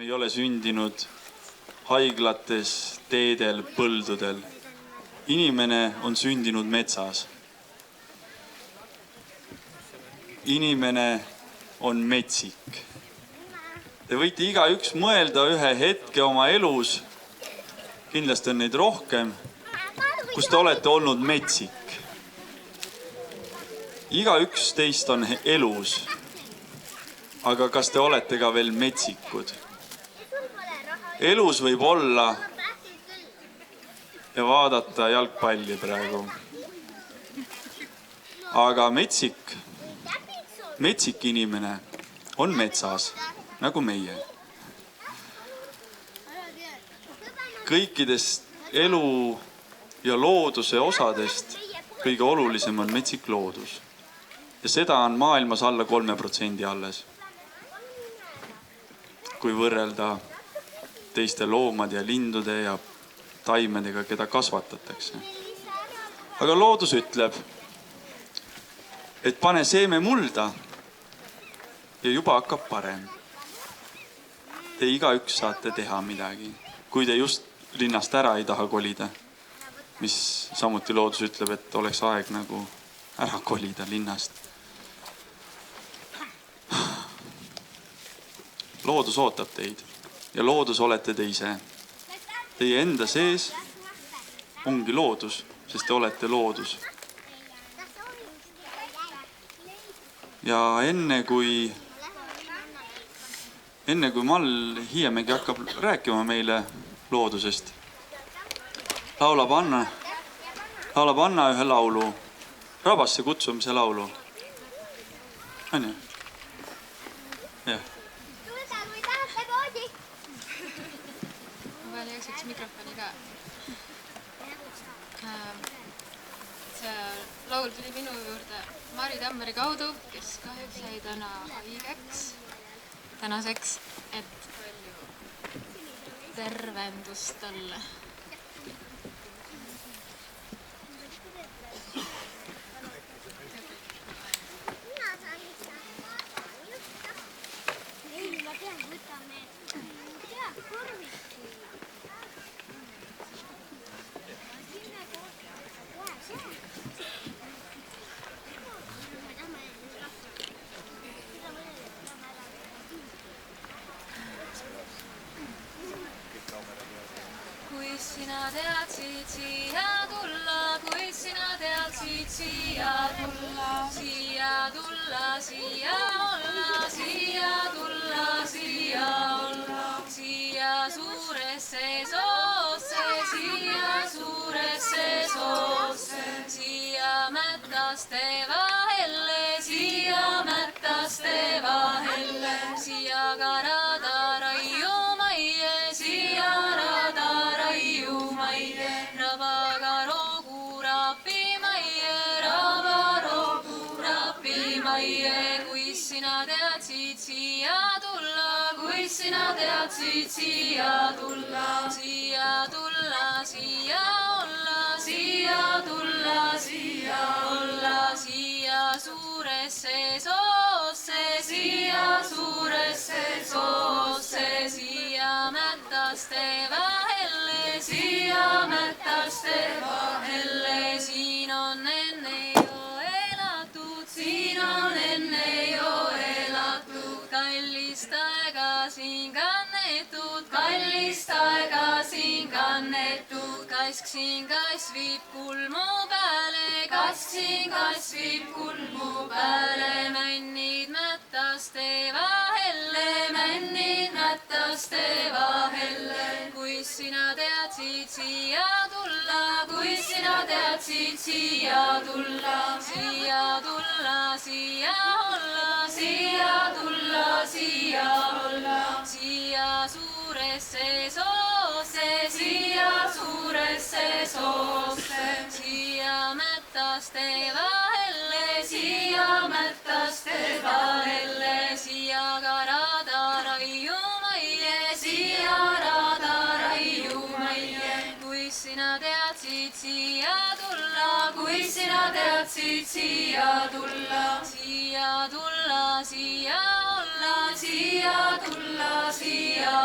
Me ei ole sündinud haiglates, teedel, põldudel. Inimene on sündinud metsas. Inimene on metsik. Te võite igaüks mõelda ühe hetke oma elus, kindlasti on neid rohkem, kus te olete olnud metsik. Igaüks teist on elus, aga kas te olete ka veel metsikud? Elus võib olla ja vaadata jalgpalli praegu. Aga metsik inimene on metsas, nagu meie. Kõikidest elu ja looduse osadest kõige olulisem on metsik loodus. Ja seda on maailmas alla 3% alles. Kui võrrelda teiste loomade ja lindude ja taimedega, keda kasvatatakse. Aga loodus ütleb, et pane seeme mulda ja juba hakkab parem. Te igaüks saate teha midagi, kui te just linnast ära ei taha kolida, mis samuti loodus ütleb, et oleks aeg nagu ära kolida linnast. Loodus ootab teid ja loodus olete te ise. Teie enda sees ongi loodus, sest te olete loodus. Ja enne kui Mall Hiiemägi hakkab rääkima meile loodusest, laulab Anna ühe laulu, rabasse kutsumise laulu. On ju? Jah. Ma veel jõukseks mikrofoni ka. See laul tuli minu juurde Mari Tammeri kaudu, kes kahjuks jäi täna haigeks. Tänaseks, et palju tervendust talle. Sina teadsid siia tulla, kui sina teadsid siia tulla, siia tulla, siia olla, siia tulla, siia olla, siia suuresse soosse, siia suuresse soosse, siia mättaste vahelle, siia mättaste vahelle, siia karada raiu maie, siia rada raiu maie, rabaga roogu rapi maie, raba roogu rapi maie, kui sina teadsid siia tulla, kui sina teadsid siia tulla, siia tulla, siia olla, siia tulla, siia olla, siia suuresse soosse, siia suuresse soosse, siia mättaste vahelle, siia mättaste vahelle, siin on enne jo elatud, siin on enne jo elatud, kallist aega siin kannetud, kallist aega siin kannetud, kask siin kasvib kulmu peale, kask siin kasvib kulmu peale, männid mättaste vahelle, männid mättaste vahelle, kui sina teadsid siia tulla, kui sina teadsid siia tulla, siia tulla, siia olla, siia tulla, siia olla, siia suuresse soosse, siia suuresse soosse, siia mättaste vahelle, siia mättaste vahelle, siia karada raiu maie, siia rada raiu maie, kui sina teadsid siia tulla, kui sina teadsid siia tulla, siia tulla, siia olla, siia tulla, siia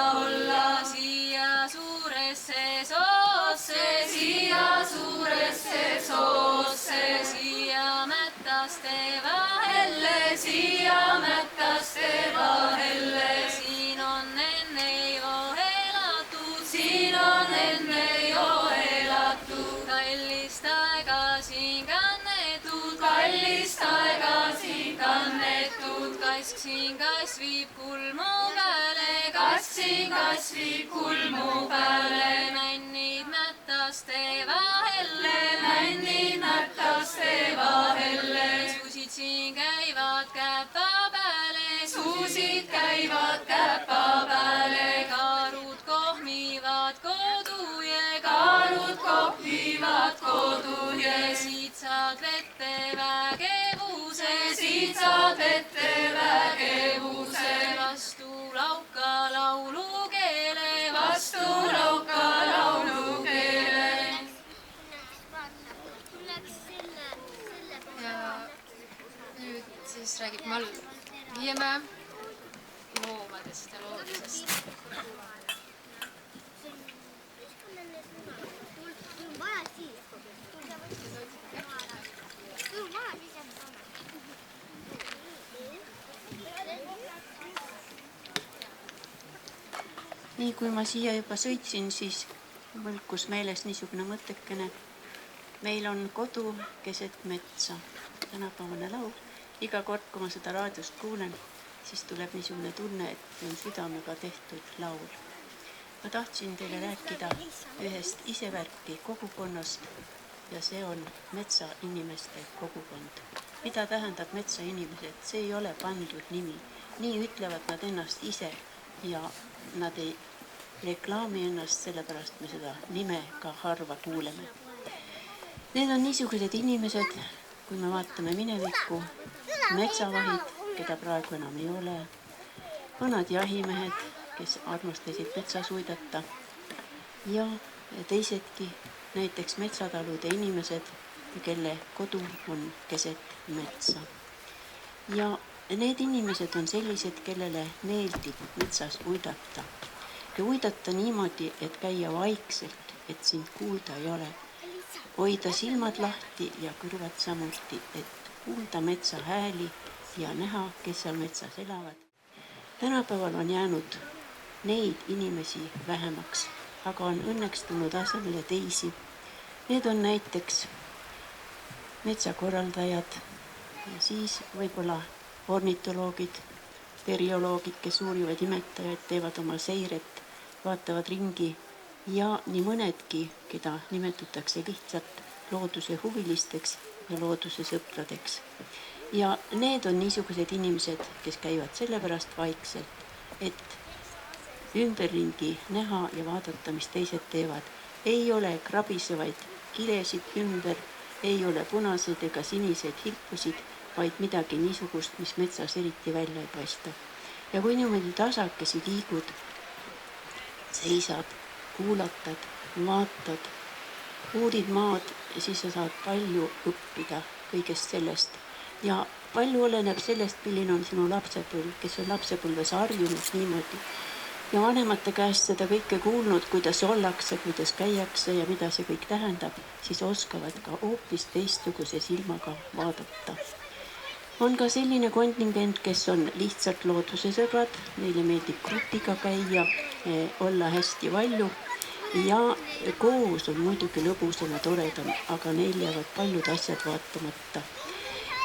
rataste vahele. Siin on enne jo elatud, siin on enne jo elatud. Kallist aega siin kannetud, kallist aega siin kannetud. Kask siin kasvib kulmu peale, kask siin kasvib kulmu peale. Männid mättaste vahelle, männid mättaste vahelle. Suusid siin käivad käpa peale, suusid käivad käpa peale. Kaarud kohmivad koduje, kaarud kohmivad koduje. Siit saad vette vägevuse, siit saad vette vägevuse. Vastu lauka laulukeele, vastu lauka laulukeele. Ja nüüd siis räägib Mall Hiiemäe loomadest ja loodusest. Nii kui ma siia juba sõitsin, siis võlkus meeles niisugune mõttekene. Meil on kodu keset metsa. Tänapäevane laul. Iga kord, kui ma seda raadiost kuulen, siis tuleb niisugune tunne, et on südamega tehtud laul. Ma tahtsin teile rääkida ühest Isevärki kogukonnast ja see on metsainimeste kogukond. Mida tähendab metsainimesed? See ei ole pandud nimi. Nii ütlevad nad ennast ise ja nad ei reklaami ennast, sellepärast me seda nime ka harva kuuleme. Need on niisugused inimesed, kui me vaatame minevikku, metsavahid, keda praegu enam ei ole, vanad jahimehed, kes armastasid metsas uidata ja teisedki, näiteks metsatalude inimesed, kelle kodu on keset metsa. Ja need inimesed on sellised, kellele meeldib metsas uidata. Ja uidata niimoodi, et käia vaikselt, et sind kuulda ei ole. Hoida silmad lahti ja kõrvad samuti, et kuulda metsa hääli ja näha, kes seal metsas elavad. Tänapäeval on jäänud neid inimesi vähemaks, aga on õnneks tulnud asemele teisi. Need on näiteks metsakorraldajad ja siis võib-olla ornitoloogid, terioloogid, kes uurivad imetajaid, teevad oma seiret, vaatavad ringi ja nii mõnedki, keda nimetatakse lihtsalt looduse huvilisteks ja looduse sõpradeks. Ja need on niisugused inimesed, kes käivad sellepärast vaikselt, et ümberringi näha ja vaadata, mis teised teevad. Ei ole krabisevaid kilesid ümber, ei ole punaseid ega siniseid hilpusid, vaid midagi niisugust, mis metsas eriti välja ei paista. Ja kui niimoodi tasakesi liigud, seisad, kuulatad, vaatad, uurid maad, siis sa saad palju õppida kõigest sellest. Ja palju oleneb sellest, milline on sinu lapsepõlv, kes on lapsepõlves harjunud niimoodi. Ja vanemate käest seda kõike kuulnud, kuidas ollakse, kuidas käiakse ja mida see kõik tähendab, siis oskavad ka hoopis teistsuguse silmaga vaadata. On ka selline kontingent, kes on lihtsalt looduse sõbrad, neile meeldib grupiga käia, olla hästi valju ja koos on muidugi lõbusam ja toredam, aga neil jäävad paljud asjad vaatamata.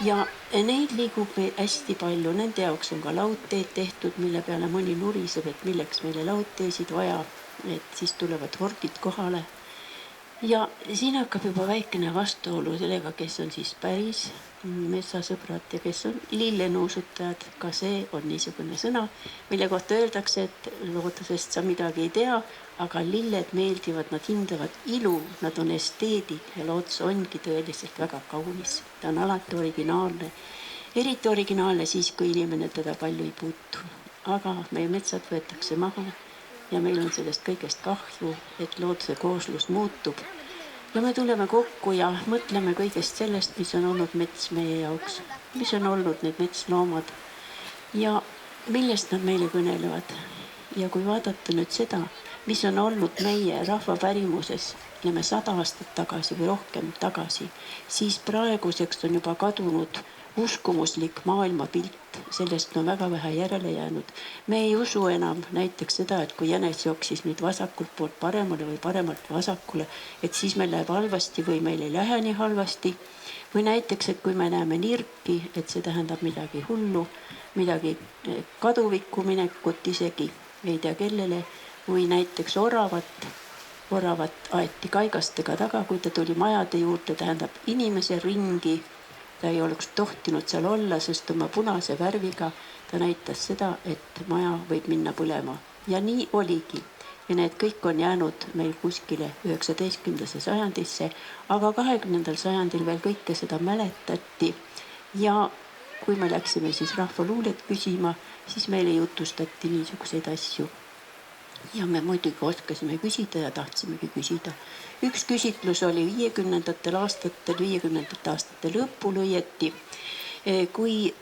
Ja neid liigub hästi palju, nende jaoks on ka laudteed tehtud, mille peale mõni nuriseb, et milleks meile laudteesid vaja, et siis tulevad hordid kohale. Ja siin hakkab juba väikene vastuolu sellega, kes on siis päris metsasõbrad ja kes on lillenuusutajad. Ka see on niisugune sõna, mille kohta öeldakse, et loodusest sa midagi ei tea, aga lilled meeldivad, nad hindavad ilu, nad on esteedid ja loodus ongi tõeliselt väga kaunis. Ta on alati originaalne, eriti originaalne siis, kui inimene teda palju ei puutu. Aga meie metsad võetakse maha ja meil on sellest kõigest kahju, et looduse kooslus muutub. Ja me tuleme kokku ja mõtleme kõigest sellest, mis on olnud mets meie jaoks, mis on olnud need metsloomad ja millest nad meile kõnelevad. Ja kui vaadata nüüd seda, mis on olnud meie rahvapärimuses, 100 aastat tagasi või rohkem tagasi, siis praeguseks on juba kadunud uskumuslik maailmapilt, sellest on väga vähe järele jäänud. Me ei usu enam näiteks seda, et kui jänes jooksis nüüd vasakult poolt paremale või paremalt vasakule, et siis meil läheb halvasti või meil ei lähe nii halvasti. Või näiteks, et kui me näeme nirki, et see tähendab midagi hullu, midagi kaduvikku minekut isegi, ei tea kellele, või näiteks oravat aeti kaigastega taga, kui ta tuli majade juurde, tähendab inimese ringi. Ta ei oleks tohtinud seal olla, sest oma punase värviga ta näitas seda, et maja võib minna põlema. Ja nii oligi. Ja need kõik on jäänud meil kuskile 19. sajandisse, aga 20. sajandil veel kõike seda mäletati. Ja kui me läksime siis rahvaluulet küsima, siis meile jutustati niisuguseid asju. Ja me muidugi oskasime küsida ja tahtsimegi küsida. Üks küsitlus oli 50. aastate lõpul õieti, kui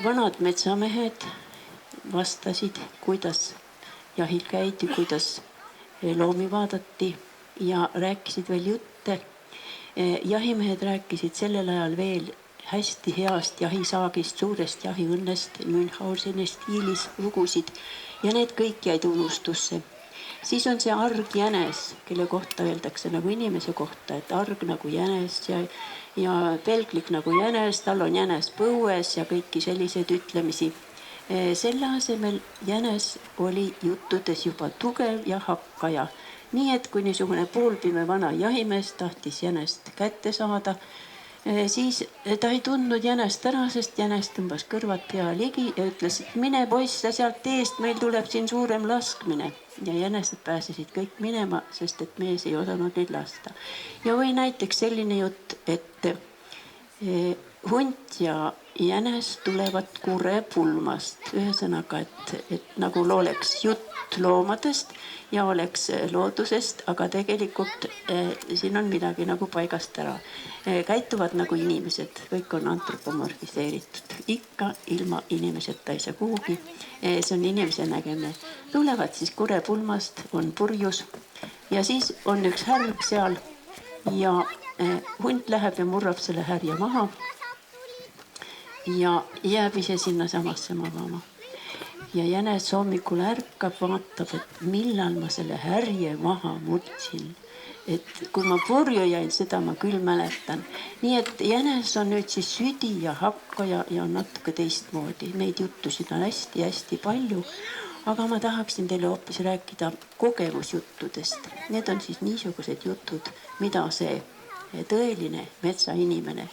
vanad metsamehed vastasid, kuidas jahil käidi, kuidas loomi vaadati ja rääkisid veel jutte. Jahimehed rääkisid sellel ajal veel hästi heast jahisaagist, suurest jahiõnnest, Münchhauseni stiilis lugusid ja need kõik jäid unustusse. Siis on see arg jänes, kelle kohta öeldakse nagu inimese kohta, et arg nagu jänes ja pelglik nagu jänes, tal on jänes põues ja kõiki selliseid ütlemisi. Selle asemel jänes oli juttudes juba tugev ja hakkaja. Nii et kui niisugune poolpime vana jahimees tahtis jänest kätte saada, siis ta ei tundnud jänest ära, sest jänes tõmbas kõrvad pea ligi ja ütles, et mine poiss, sa sealt eest, meil tuleb siin suurem laskmine. Ja jänesed pääsesid kõik minema, sest et mees ei osanud neid lasta. Ja või näiteks selline jutt, et hunt ja jänes tulevad kurepulmast. Ühesõnaga, et nagu oleks jutt loomadest ja oleks loodusest, aga tegelikult siin on midagi nagu paigast ära. Käituvad nagu inimesed, kõik on antropomorfiseeritud. Ikka ilma inimeseta ei saa kuhugi. See on inimese nägemine. Tulevad siis kurepulmast, on purjus ja siis on üks härg seal ja hunt läheb ja murrab selle härja maha ja jääb ise sinna samasse magama. Ja jänes hommikul ärkab, vaatab, et millal ma selle härje maha murdsin. Et kui ma purju jäin, seda ma küll mäletan. Nii et jänes on nüüd siis südi ja hakkaja ja on natuke teistmoodi. Neid juttusid on hästi-hästi palju, aga ma tahaksin teile hoopis rääkida kogemusjuttudest. Need on siis niisugused jutud, mida see tõeline metsainimene,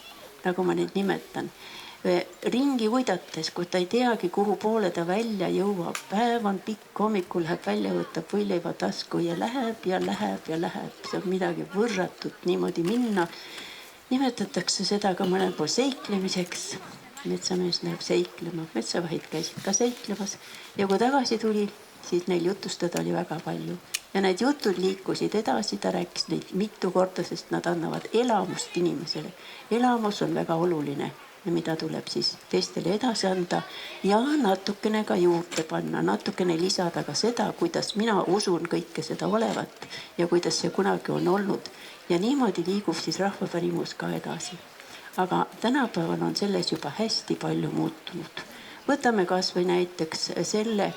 nagu ma neid nimetan, ringi uidates, kui ta ei teagi, kuhu poole ta välja jõuab. Päev on pikk, hommikul läheb välja, võtab võileiva tasku ja läheb ja läheb ja läheb. See on midagi võrratut niimoodi minna. Nimetatakse seda ka mõnel pool seiklemiseks. Metsamees läheb seiklema, metsavahid käisid ka seiklemas. Ja kui tagasi tuli, siis neil jutustada oli väga palju. Ja need jutud liikusid edasi, ta rääkis neid mitu korda, sest nad annavad elamust inimesele. Elamus on väga oluline, mida tuleb siis teistele edasi anda ja natukene ka juurde panna, natukene lisada ka seda, kuidas mina usun kõike seda olevat ja kuidas see kunagi on olnud. Ja niimoodi liigub siis rahvapärimus ka edasi. Aga tänapäeval on selles juba hästi palju muutunud. Võtame kas või näiteks selle,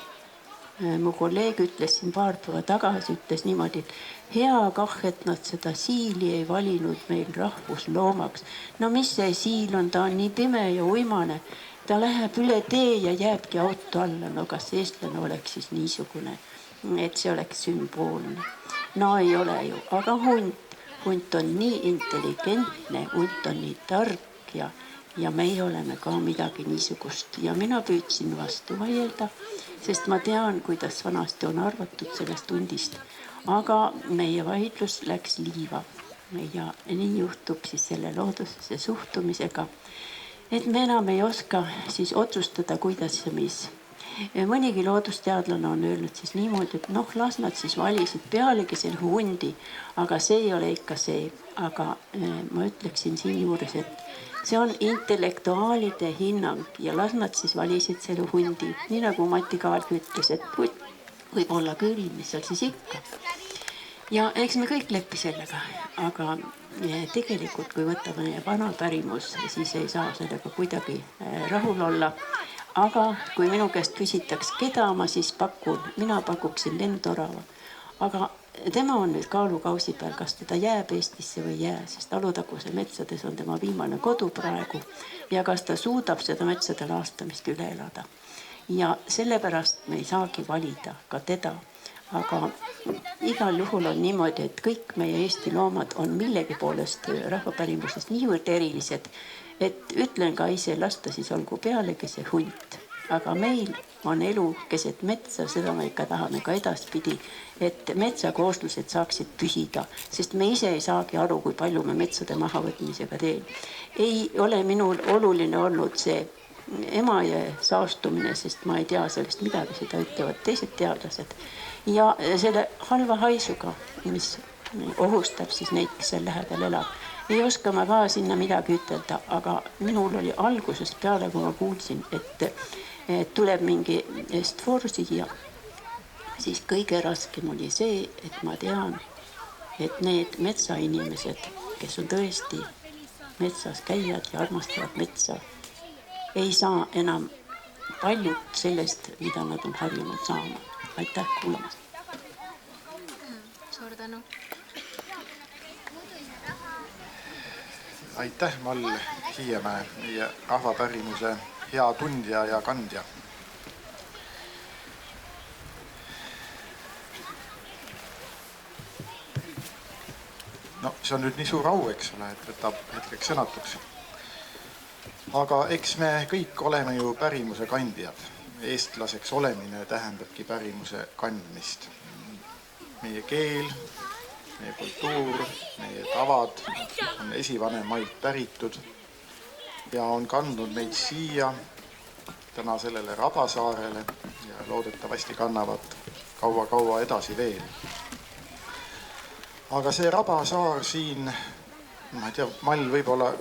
mu kolleeg ütles siin paar päeva tagasi, ütles niimoodi, et hea kah, et nad seda siili ei valinud meil rahvusloomaks. No mis see siil on, ta on nii pime ja uimane. Ta läheb üle tee ja jääbki auto alla. No kas eestlane oleks siis niisugune, et see oleks sümboolne? No ei ole ju, aga hunt on nii intelligentne, hunt on nii tark ja meie oleme ka midagi niisugust. Ja mina püüdsin vastu vaielda, sest ma tean, kuidas vanasti on arvatud sellest hundist. Aga meie vaidlus läks liiva ja nii juhtub siis selle loodusesse suhtumisega, et me enam ei oska siis otsustada, kuidas ja mis. Mõnigi loodusteadlane on öelnud siis niimoodi, et las nad siis valisid pealegi selle hundi, aga see ei ole ikka see. Aga ma ütleksin siin juures, et see on intellektuaalide hinnang ja las nad siis valisid selle hundi. Nii nagu Mati Kaalk ütles, et võib olla küll, mis seal siis ikka. Ja eks me kõik leppi sellega, aga tegelikult, kui võtame meie vana pärimus, siis ei saa sellega kuidagi rahul olla. Aga kui minu käest küsitaks, keda ma siis pakun, mina pakuksin lendorava. Aga tema on nüüd kaalukausi peal, kas teda jääb Eestisse või jää, sest Alutaguse metsades on tema viimane kodu praegu ja kas ta suudab seda metsade laastamist üle elada. Ja sellepärast me ei saagi valida ka teda. Aga igal juhul on niimoodi, et kõik meie Eesti loomad on millegi poolest rahvapärimusest niivõrd erilised, et ütlen ka ise, lasta siis olgu pealegi see hunt. Aga meil on elu keset metsa, seda me ikka tahame ka edaspidi, et metsakooslused saaksid püsida, sest me ise ei saagi aru, kui palju me metsade mahavõtmisega teen. Ei ole minul oluline olnud see Emajõe saastumine, sest ma ei tea sellest midagi, seda ütlevad teised teadlased. Ja selle halva haisuga, mis ohustab siis neid, kes seal lähedal elab, ei oska ma ka sinna midagi ütelda, aga minul oli algusest peale, kui ma kuulsin, et tuleb mingi Est-For siia, siis kõige raskem oli see, et ma tean, et need metsainimesed, kes on tõesti metsas käijad ja armastavad metsa, ei saa enam paljut sellest, mida nad on harjunud saama. Aitäh kuulamast. Suur tänu. Aitäh, Mall Hiiemäe, meie rahvapärimuse hea tundja ja kandja. No, see on nüüd nii suur au, eks ole, et võtab hetkeks sõnatuks. Aga eks me kõik oleme ju pärimuse kandjad. Eestlaseks olemine tähendabki pärimuse kandmist. Meie keel, meie kultuur, meie tavad on esivanemailt päritud ja on kandnud meid siia täna sellele Rabasaarele ja loodetavasti kannavad kaua-kaua edasi veel. Aga see Rabasaar siin, ma ei tea, Mall võib-olla,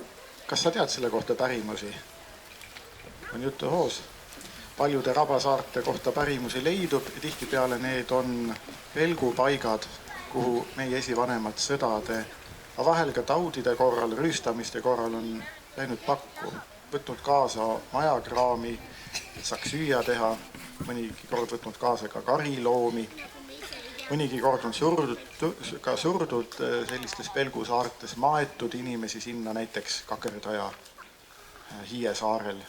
kas sa tead selle kohta pärimusi? On juttu hoos. Paljude Rabasaarte kohta pärimusi leidub ja tihtipeale need on pelgupaigad, kuhu meie esivanemad sõdade, aga vahel ka taudide korral, rüüstamiste korral on läinud pakku, võtnud kaasa majakraami, et saaks süüa teha, mõnigi kord võtnud kaasa ka kariloomi, mõnigi kord on surdud sellistes pelgusaartes, maetud inimesi sinna näiteks Kakerdaja Hiie saarel,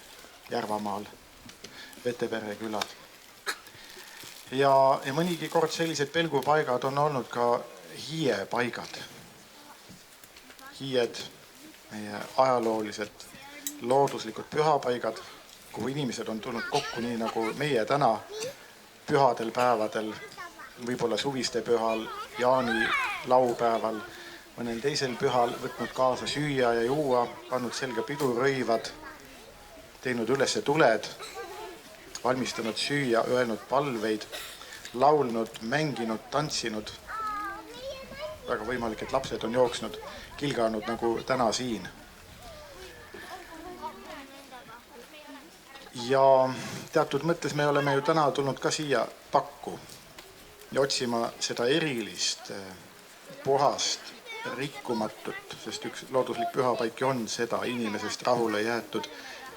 Järvamaal, Vetepere külad. Ja mõnigi kord sellised pelgupaigad on olnud ka hiiepaigad. Hiied, meie ajaloolised looduslikud pühapaigad, kuhu inimesed on tulnud kokku nii nagu meie täna pühadel päevadel, võib-olla suviste pühal, jaani laupäeval, mõnel teisel pühal võtnud kaasa süüa ja juua, pannud selga pidurõivad, teinud ülesse tuled, valmistanud süüa, öelnud palveid, laulnud, mänginud, tantsinud. Väga võimalik, et lapsed on jooksnud, kilganud nagu täna siin. Ja teatud mõttes me oleme ju täna tulnud ka siia pakku ja otsima seda erilist, puhast, rikkumatut, sest üks looduslik pühapaik on seda inimesest rahule jäetud.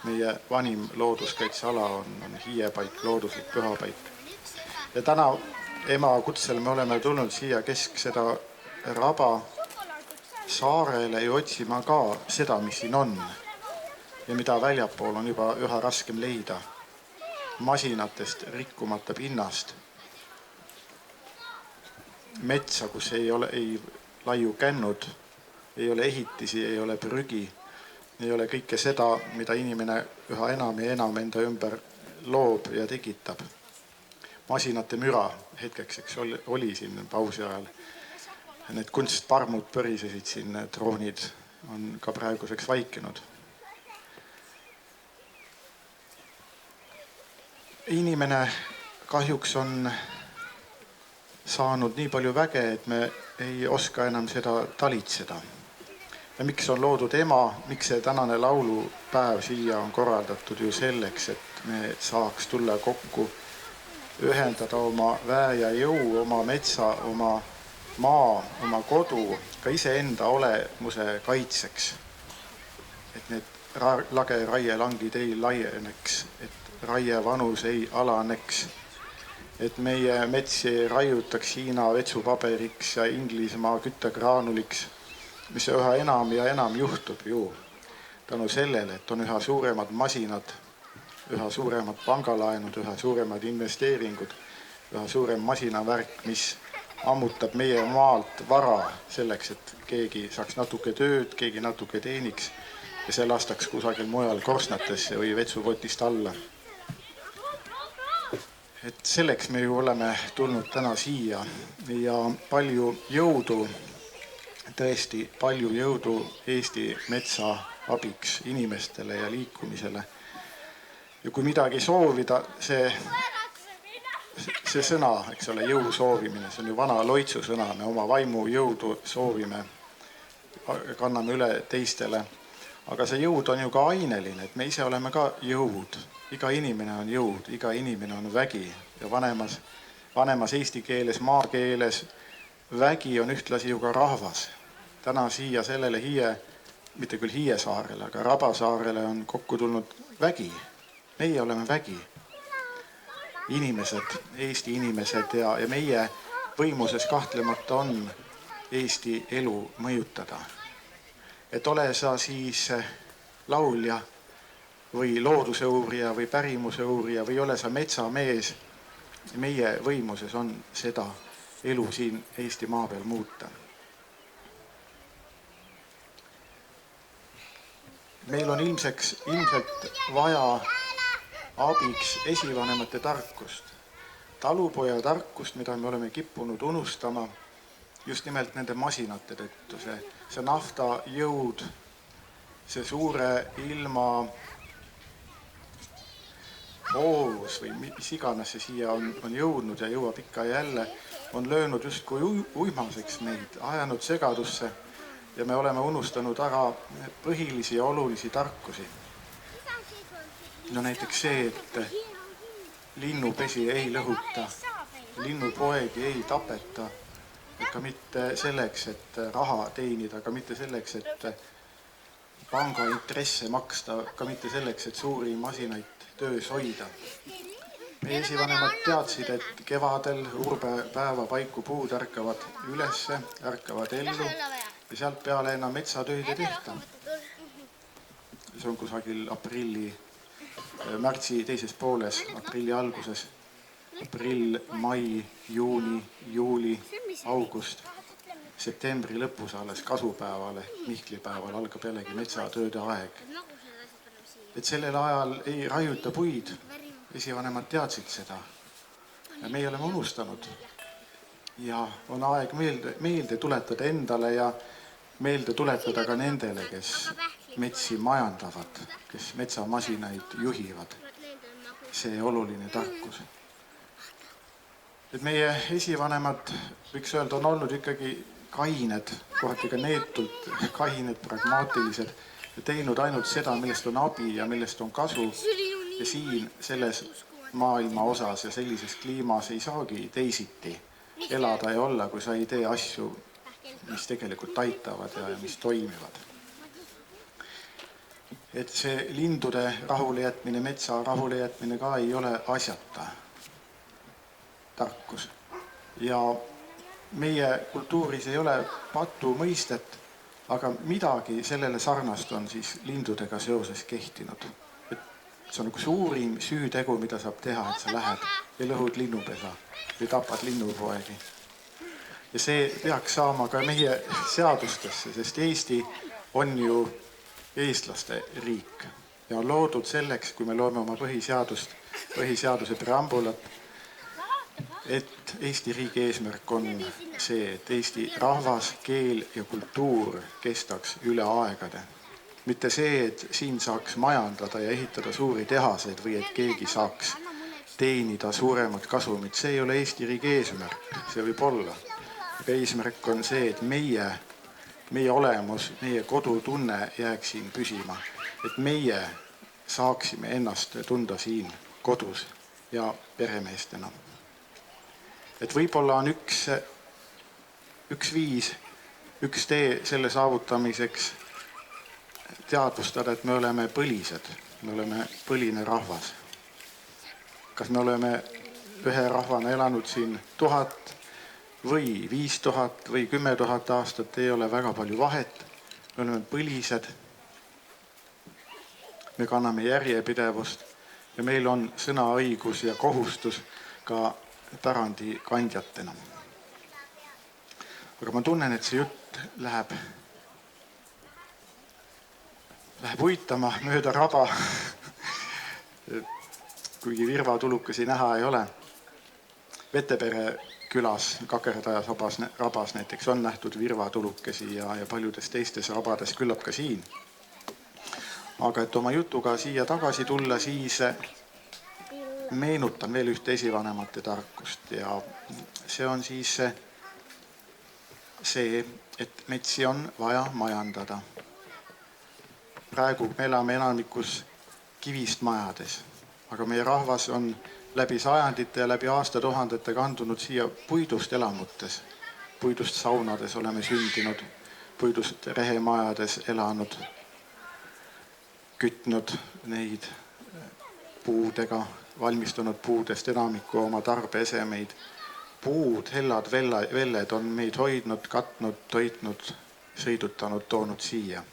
Meie vanim looduskaitseala on Hiiepaik, looduslik pühapaik. Ja täna ema kutsel me oleme tulnud siia kesk seda Raba saarele ja otsima ka seda, mis siin on ja mida väljapool on juba üha raskem leida. Masinatest rikkumata pinnast. Metsa, kus ei laiu kännud, ei ole ehitisi, ei ole prügi, ei ole kõike seda, mida inimene üha enam ja enam enda ümber loob ja tekitab. Masinate müra hetkeks, eks oli siin pausi ajal. Need kunstparmud põrisesid siin, droonid on ka praeguseks vaikinud. Inimene kahjuks on saanud nii palju väge, et me ei oska enam seda talitseda. Ja miks on loodud ema, miks see tänane laulupäev siia on korraldatud ju selleks, et me saaks tulla kokku, ühendada oma väe ja jõu, oma metsa, oma maa, oma kodu ka iseenda olemuse kaitseks. Et need lageraielangid ei laieneks, et raievanus ei alaneks, et meie metsi ei raiutaks Hiina vetsupaberiks ja Inglismaa küttegraanuliks, mis üha enam ja enam juhtub ju tänu sellele, et on üha suuremad masinad, üha suuremad pangalaenud, üha suuremad investeeringud, üha suurem masinavärk, mis ammutab meie maalt vara selleks, et keegi saaks natuke tööd, keegi natuke teeniks ja see lastaks kusagil mujal korsnatesse või vetsupotist alla. Et selleks me ju oleme tulnud täna siia ja palju jõudu, tõesti palju jõudu Eesti metsa abiks inimestele ja liikumisele. Ja kui midagi soovida, see sõna, eks ole, jõu soovimine, see on ju vana loitsu sõna, me oma vaimu jõudu soovime, kanname üle teistele. Aga see jõud on ju ka aineline, et me ise oleme ka jõud. Iga inimene on jõud, iga inimene on vägi ja vanemas eesti keeles, maakeeles vägi on ühtlasi ju ka rahvas. Täna siia sellele mitte küll Hiiesaarele, aga Rabasaarele on kokku tulnud vägi. Meie oleme vägi. Inimesed, Eesti inimesed ja meie võimuses kahtlemata on Eesti elu mõjutada. Et ole sa siis laulja või looduse uurija või pärimuse uurija või ole sa metsamees, meie võimuses on seda elu siin Eesti maa peal muuta. Meil on ilmselt vaja abiks esivanemate tarkust, talupoja tarkust, mida me oleme kippunud unustama just nimelt nende masinate tõttu. See naftajõud, see suure ilma hoovus või mis iganes see siia on jõudnud ja jõuab ikka jälle, on löönud justkui uimaseks meid, ajanud segadusse ja me oleme unustanud ära põhilisi ja olulisi tarkusi. No näiteks see, et linnupesi ei lõhuta, linnupoegi ei tapeta, ka mitte selleks, et raha teenida, ka mitte selleks, et pangaintresse maksta, ka mitte selleks, et suuri masinaid töös hoida. Meie esivanemad teadsid, et kevadel urbepäeva paiku puud ärkavad ülesse, ärkavad ellu ja sealt peale enam metsatööd ei tehta. See on kusagil märtsi teises pooles, aprilli alguses, aprill, mai, juuni, juuli, august, septembri lõpus alles kasupäeval ehk Mihklipäeval algab jällegi metsatööde aeg. Et sellel ajal ei raiuta puid, esivanemad teadsid seda ja meie oleme unustanud. Ja on aeg meelde tuletada endale ja meelde tuletada ka nendele, kes metsi majandavad, kes metsamasinaid juhivad. See oluline tarkus. Et meie esivanemad, võiks öelda, on olnud ikkagi kained, kohati ka neetult kained, pragmaatilised ja teinud ainult seda, millest on abi ja millest on kasu. Ja siin selles maailma osas ja sellises kliimas ei saagi teisiti elada ja olla, kui sa ei tee asju, mis tegelikult aitavad ja mis toimivad. Et see lindude rahule jätmine, metsa rahule jätmine ka ei ole asjata tarkus. Ja meie kultuuris ei ole patu mõistet, aga midagi sellele sarnast on siis lindudega seoses kehtinud. Et see on nagu suurim süütegu, mida saab teha, et sa lähed ja lõhud linnupesa või tapad linnupoegi. Ja see peaks saama ka meie seadustesse, sest Eesti on ju eestlaste riik ja on loodud selleks, kui me loome oma põhiseaduse preambulat, et Eesti riigi eesmärk on see, et Eesti rahvas, keel ja kultuur kestaks üle aegade. Mitte see, et siin saaks majandada ja ehitada suuri tehaseid või et keegi saaks teenida suuremat kasumit. See ei ole Eesti riigi eesmärk, see võib olla. Aga eesmärk on see, et meie olemus, meie kodutunne jääks siin püsima. Et meie saaksime ennast tunda siin kodus ja peremeestena. Et võib-olla on üks üks viis, üks tee selle saavutamiseks teadvustada, et me oleme põlised, me oleme põline rahvas. Kas me oleme ühe rahvana elanud siin 1000 või 5000 või 10 000 aastat, ei ole väga palju vahet. Me oleme põlised. Me kanname järjepidevust ja meil on sõnaõigus ja kohustus ka pärandi kandjatena. Aga ma tunnen, et see jutt läheb uitama mööda raba, kuigi virvatulukesi näha ei ole. Vetepere külas Kakerdaja rabas näiteks on nähtud virvatulukesi ja paljudes teistes rabades küllap ka siin. Aga et oma jutuga siia tagasi tulla, siis meenutan veel ühte esivanemate tarkust ja see on siis see, et metsi on vaja majandada. Praegu me elame enamikus kivist majades, aga meie rahvas on läbi sajandite ja läbi aastatuhandete kandunud siia puidust elamutes. Puidust saunades oleme sündinud, puidust rehemajades elanud, kütnud neid puudega, valmistunud puudest enamiku oma tarbeesemeid. Puud, hellad, velled on meid hoidnud, katnud, toitnud, sõidutanud, toonud siia.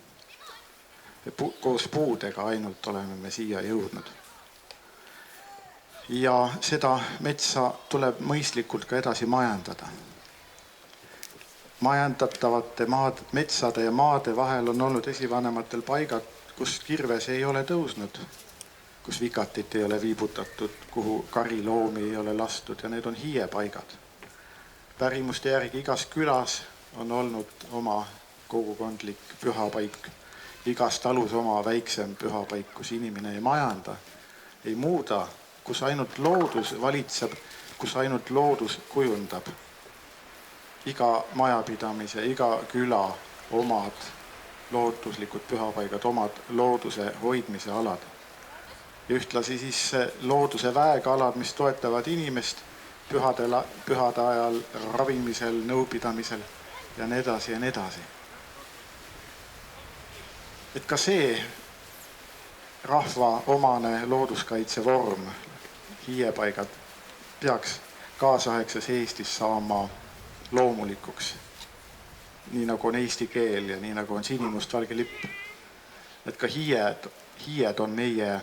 Koos puudega ainult oleme me siia jõudnud. Ja seda metsa tuleb mõistlikult ka edasi majandada. Majandatavate metsade ja maade vahel on olnud esivanematel paigad, kus kirves ei ole tõusnud, kus vikatit ei ole viibutatud, kuhu kariloomi ei ole lastud ja need on hiiepaigad. Pärimuste järgi igas külas on olnud oma kogukondlik pühapaik, igas talus oma väiksem pühapaik, kus inimene ei majanda, ei muuda, kus ainult loodus valitseb, kus ainult loodus kujundab. Iga majapidamise, iga küla omad looduslikud pühapaigad, omad looduse hoidmise alad. Ja ühtlasi siis looduse väekalad, mis toetavad inimest pühade ajal, ravimisel, nõupidamisel ja nii edasi ja nii edasi. Et ka see rahva omane looduskaitse vorm, hiiepaigad, peaks kaasaegses Eestis saama loomulikuks. Nii nagu on eesti keel ja nii nagu on sinimustvalge lipp. Et ka hiied on meie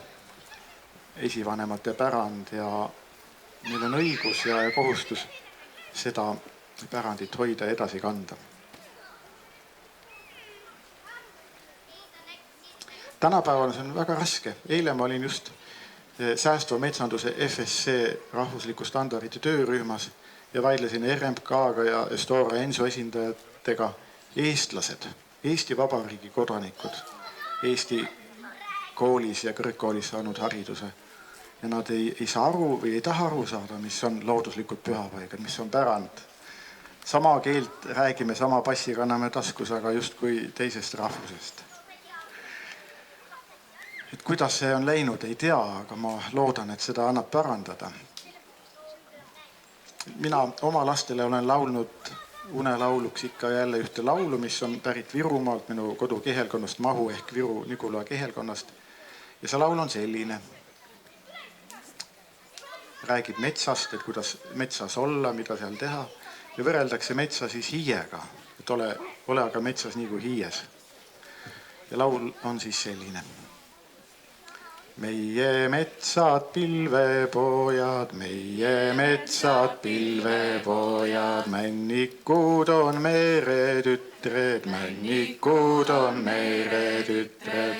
esivanemate pärand ja meil on õigus ja kohustus seda pärandit hoida ja edasi kanda. Tänapäeval see on väga raske. Eile ma olin just säästva metsanduse FSC rahvusliku standardite töörühmas ja vaidlesin RMK-ga ja Estora Enso esindajatega eestlased, Eesti Vabariigi kodanikud, Eesti koolis ja kõrgkoolis saanud hariduse. Ja nad ei saa aru või ei taha aru saada, mis on looduslikud pühapaigad, mis on pärand. Sama keelt räägime, sama passi kanname taskus, aga just kui teisest rahvusest. Et kuidas see on läinud, ei tea, aga ma loodan, et seda annab parandada. Mina oma lastele olen laulnud unelauluks ikka jälle ühte laulu, mis on pärit Virumaalt, minu kodu kehelkonnast Mahu ehk Viru-Nigula kehelkonnast. Ja see laul on selline. Räägib metsast, et kuidas metsas olla, mida seal teha. Ja võrreldakse metsa siis hiiega, et ole aga metsas nii kui hiies. Ja laul on siis selline. Meie metsad pilvepojad, männikud on meretütred,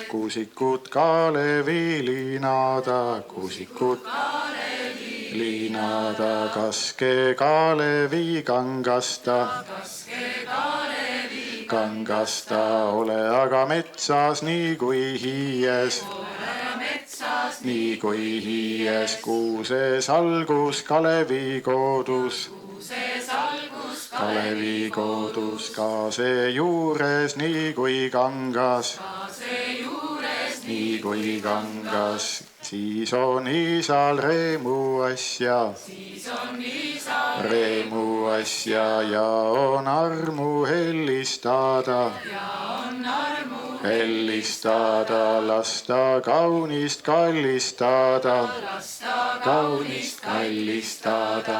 kuusikud Kalevi liinada, kaske Kalevi kangasta, ole aga metsas nii kui hiies. Nii kui hiies, kuuse salgus Kalevi koodus, kaase juures nii kui kangas, siis on isal rõõmuasja. Rõõmuasja ja on armu hellistada. Hellistada, lasta kaunist kallistada. Kaunist kallistada.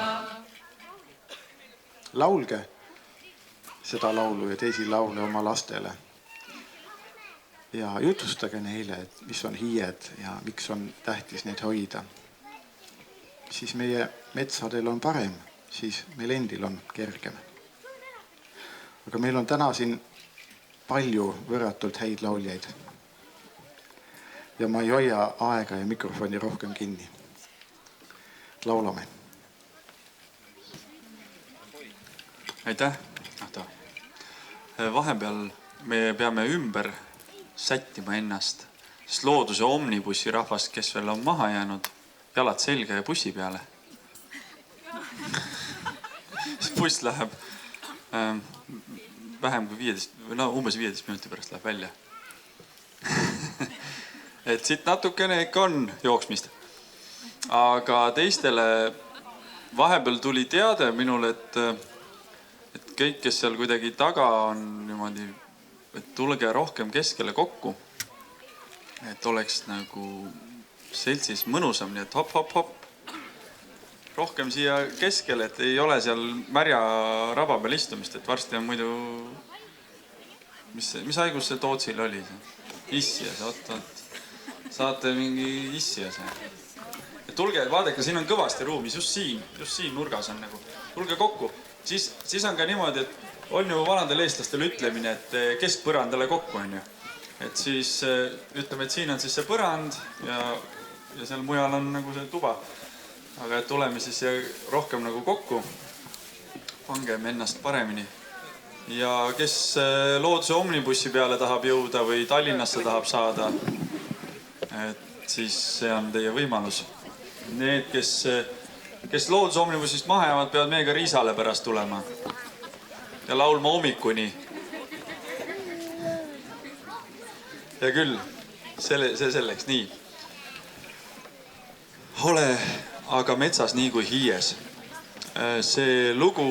Laulge seda laulu ja teisi laule oma lastele. Ja jutustage neile, et mis on hiied ja miks on tähtis neid hoida. Siis meie metsadel on parem, siis meil endil on kergem. Aga meil on täna siin palju võrratult häid lauljaid. Ja ma ei hoia aega ja mikrofoni rohkem kinni. Laulame. Aitäh, Ahto. Vahepeal me peame ümber sättima ennast, sest looduse omnibussi rahvast, kes veel on maha jäänud, jalad selga ja bussi peale. Buss läheb vähem kui 15, no umbes 15 minuti pärast läheb välja. Et siit natukene ikka on jooksmist. Aga teistele vahepeal tuli teade minul, et kõik, kes seal kuidagi taga on niimoodi, et tulge rohkem keskele kokku. Et oleks nagu seltsis mõnusam, nii et hop, hop, hop. Rohkem siia keskele, et ei ole seal märja raba peal istumist, et varsti on muidu... Mis haigus see Tootsil oli? Issias, oot. Saate mingi issias. Tulge, vaadake, siin on kõvasti ruumis, just siin nurgas on nagu. Tulge kokku. Siis on ka niimoodi, et on ju vanadel eestlastel ütlemine, et keskpõrandale kokku on ju. Et siis ütleme, et siin on siis see põrand ja seal mujal on nagu see tuba. Aga et tuleme siis rohkem nagu kokku. Pangem ennast paremini. Ja kes looduse omnibussi peale tahab jõuda või Tallinnasse tahab saada, et siis see on teie võimalus. Need, kes looduse omnibussist maha jäävad, peavad meiega Riisale pärast tulema ja laulma hommikuni. Ja küll, see selleks, nii. Ole aga metsas nii kui hiies. See lugu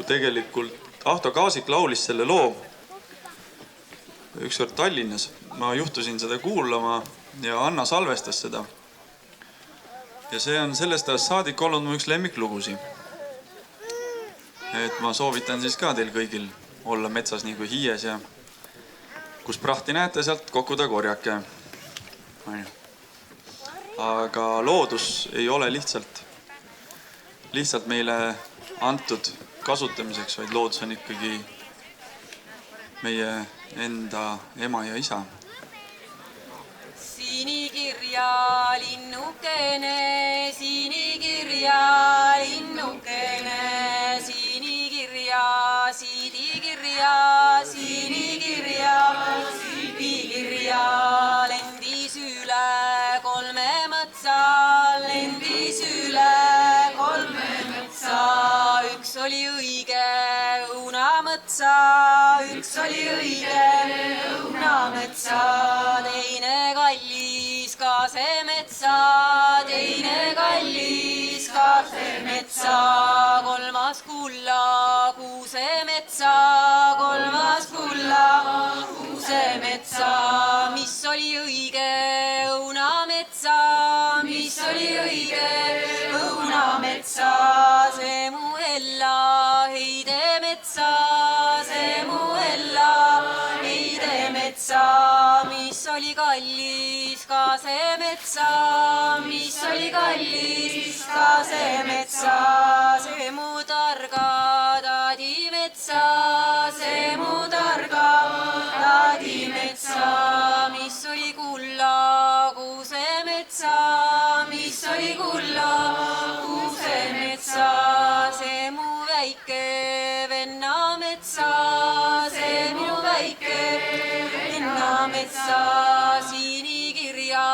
tegelikult, Ahto Kaasik laulis selle loo ükskord Tallinnas. Ma juhtusin seda kuulama ja Anna salvestas seda. Ja see on sellest ajast saadik olnud mu üks lemmiklugusi. Et ma soovitan siis ka teil kõigil olla metsas nii kui hiies ja kus prahti näete, sealt kokkuda korjake. Aga loodus ei ole lihtsalt meile antud kasutamiseks, vaid loodus on ikkagi meie enda ema ja isa. Sinikirja linnukene, sinikirja linnukene, sinikirja, siidikirja, sinikirja, siidikirja, lendis üle 3 mõtsa, lendis üle 3 mõtsa. Üks oli õige õunamõtsa, üks oli õige õunamõtsa, teine kallis kaasemetsa, teine kallis kaasemetsa, 3. kulla kuusemetsa, 3. kulla kuusemetsa, mis oli õige õunametsa, mis oli õige õunametsa, see mu Ella heidemetsa, see mu Ella heidemetsa, mis oli kallis kaasemetsa, mis oli kallis kaasemetsa, see mu targa taadimetsa, see mu targa taadimetsa, mis oli kulla kuusemetsa, mis oli kulla kuusemetsa, see mu väike vennametsa, see mu väike vennametsa, sinikirja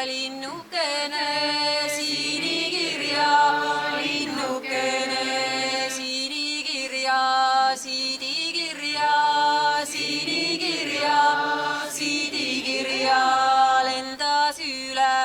linnukene, sinikirja linnukene, sinikirja, siidikirja, siidikirja, siidikirja, lendas üle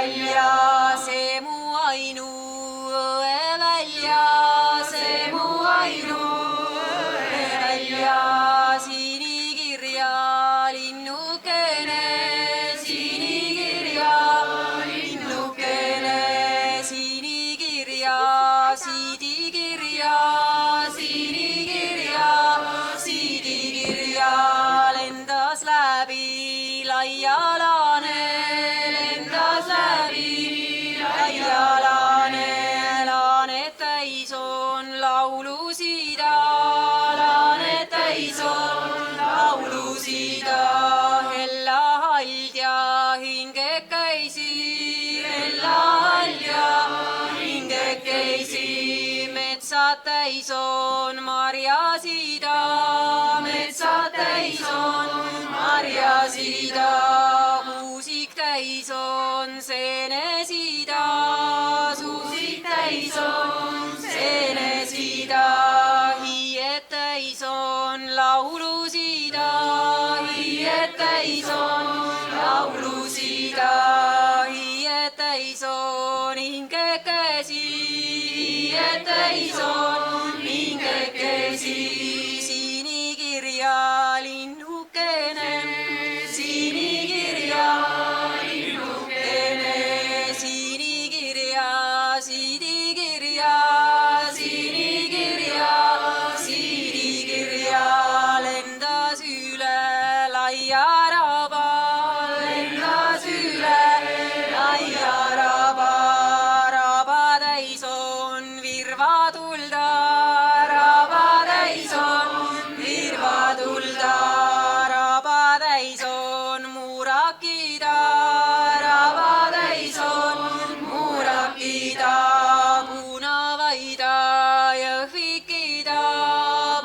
välja, see mu ainu õe välja, see mu ainu õe välja. Sinikirja linnukene, sinikirja linnukene, sinikirja, siidikirja, sinikirja, siidikirja. Lendas läbi laialane, lendas läbi laialane. Laanet täis on laulusida, laanet täis on laulusida. Hella hald ja hingekesi, hella hald ja hingekesi. Metsad täis on marjasida, metsad täis on marjasida. Kuusik täis on seenesida, suusik täis on seenesida. Hiied täis on laulusida, hiied täis on laulusida. Hiied täis on hingekesi, hiied täis on hingekesi. Sinikirja linnukene, sinikirja linnukene, sinikirja, siidikirja, sinikirja, siidikirja. Lendas üle laia raba, lendas üle laia raba. Raba täis on virvatulda, raba täis on virvatulda. Raba täis on murakida, raba täis on murakida. Punavaida jõhvikida,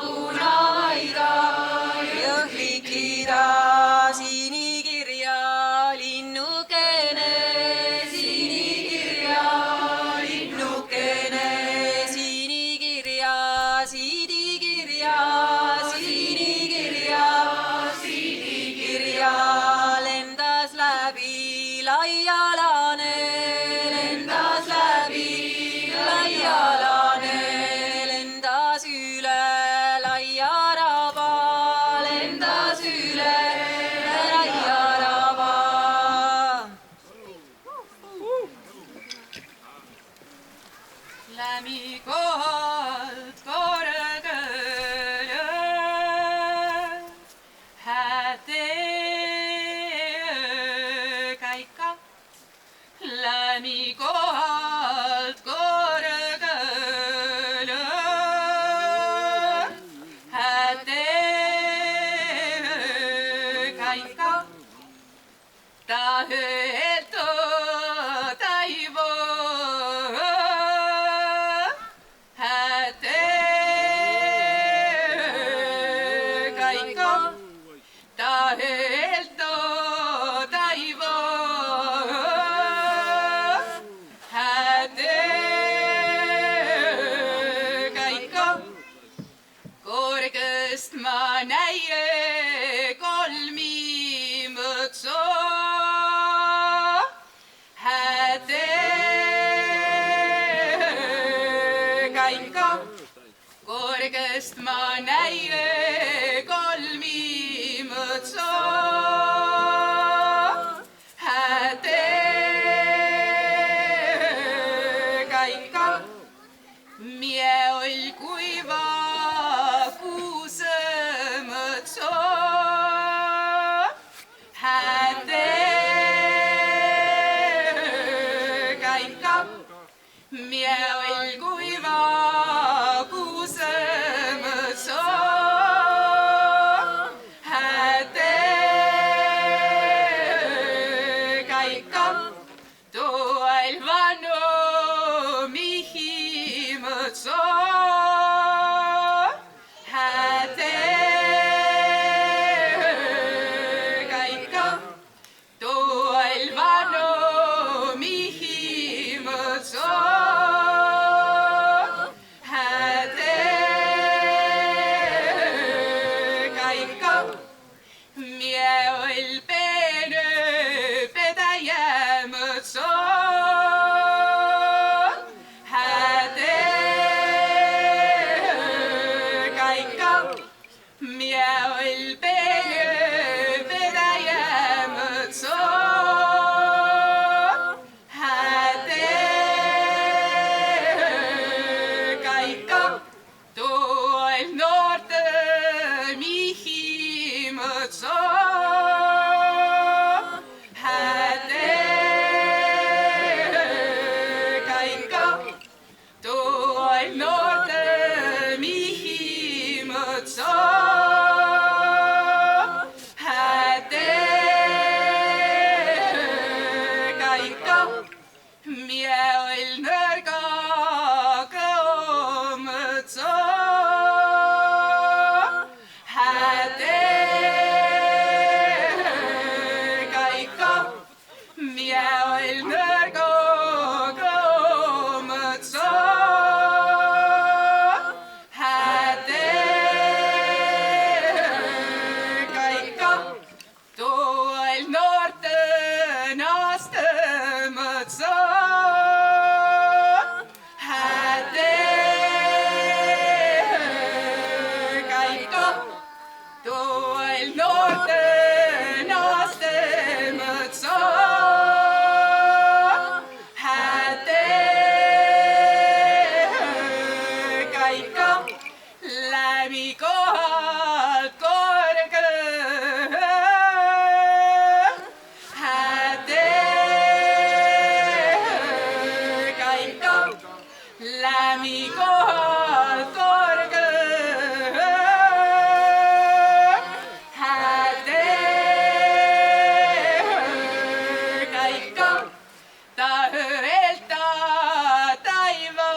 punavaida jõhvikida. Sinikirja linnukene, sinikirja linnukene, sinikirja, siidikirja, sinikirja, siidikirja. Lendas läbi laialane, lendas läbi laialane. Lendas üle laia raba, lendas üle laia raba. Lämmi kohalt korgele, häte käika. Lämmi kohalt korgele, häte käika. Ta hööto taivo, häte käika. Ta hööto taivo, häte käika. Korgest ma näie kolmi mõtso, häte käika. Korgest ma näie kolmi mõtso, häte käika. Mie ol kuiva kuuse mõtso, häte käika. Mie ol kuiva kuuse mõtso, häte käika. Tuol vanu mihi mõtso, häte käika. Tuol vanu mihi mõtso, häte käika. Mie ol peene pedaja mõtso, ikka, mie oll nõrgaga omõtsa. Hädega ikka, mie oll nõrgaga omõtsa. Hädega ikka, tuu oll noorte naste mõtsa. Hädega ikka, tuu oll noorte naste mõtsa. Hädega ikka, läbi kohalt korgõ. Hädega ikka, läbi kohalt korgõ. Hädega ikka, ta õelta taiva.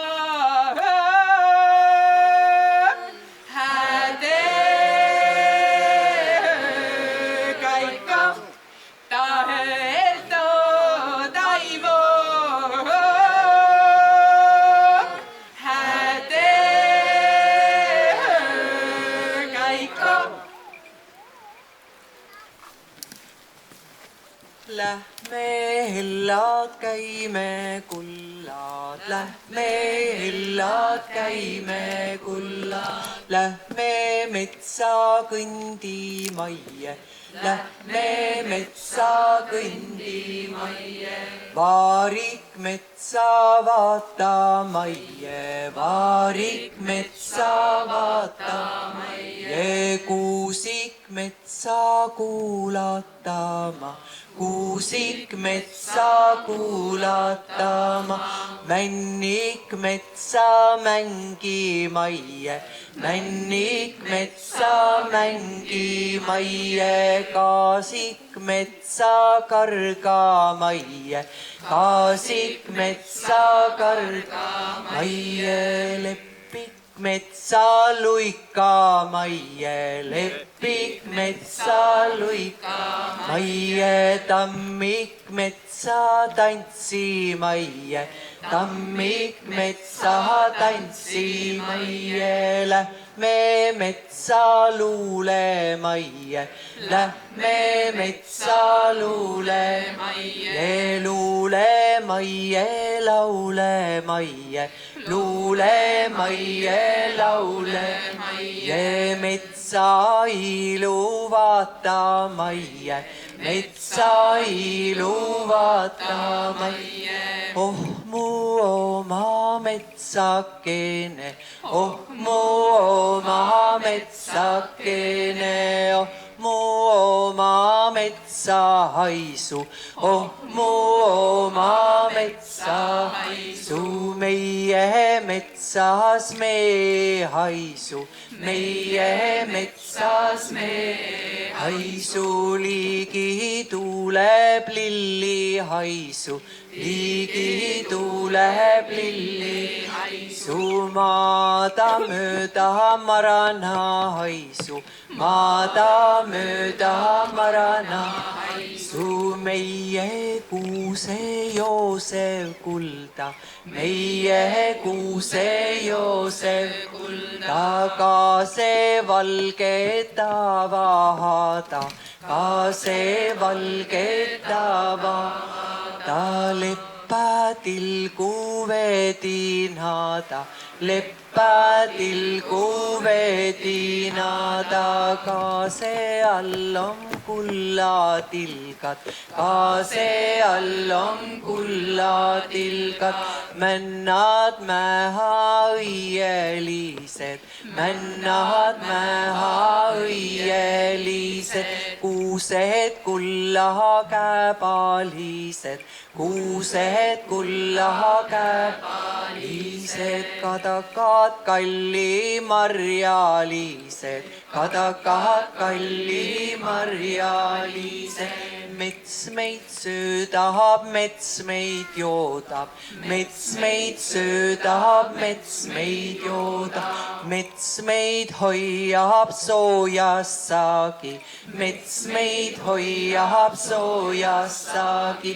Hädega ikka, ta õelta taiva. Hädega ikka. Lähme hellad käime kullad, lähme hellad käime kullad, lähme metsa kõndimaie, lähme metsa kõndimaie. Vaarik metsa vaatamaie, vaarik metsa vaatamaie, kuusik metsa kuulatama, kuusik metsa kuulatama, männik metsa mängimaie, männik metsa mängimaie, kaasik metsa kargamaie, kaasik metsa kargamaie, lepik metsa luikamaie, lepik metsa luikamaie, tammik metsa tantsimaie, tammik metsa tantsimaie, lähme metsa luulemaie, lähme metsa luulemaie, luulemaie, laulemaie, luulemaie, laulemaie, metsa ilu vaatamaie, metsa ilu vaatamaie. Oh mu oma metsakene, oh mu oma metsakene, oh mu oma metsa haisu, oh mu oma metsa haisu, meie metsas me haisu, meie metsas me haisu, ligi tuleb lilli haisu, ligi tuleb lilli haisu, maada mööda marana haisu, maada mööda marana haisu, meie kuuse Joosep kulda, meie kuuse Joosep kulda, ka see valge tavahada, ka see valge tavahada, leppadil kuvedinada, leppadil kuvedinada, ka see all on kullatilgad, ka see all on kullatilgad, männad mäha õielised, männad mäha õielised, kuused kulla käpalised, kuused kulla käpalised, kadakad kallimarjalised, kadakad kallimarjalised, mets meid söödab, mets meid joodab, mets meid söödab, mets meid joodab, mets meid hoiab soojas saagi, mets meid hoiab soojas saagi.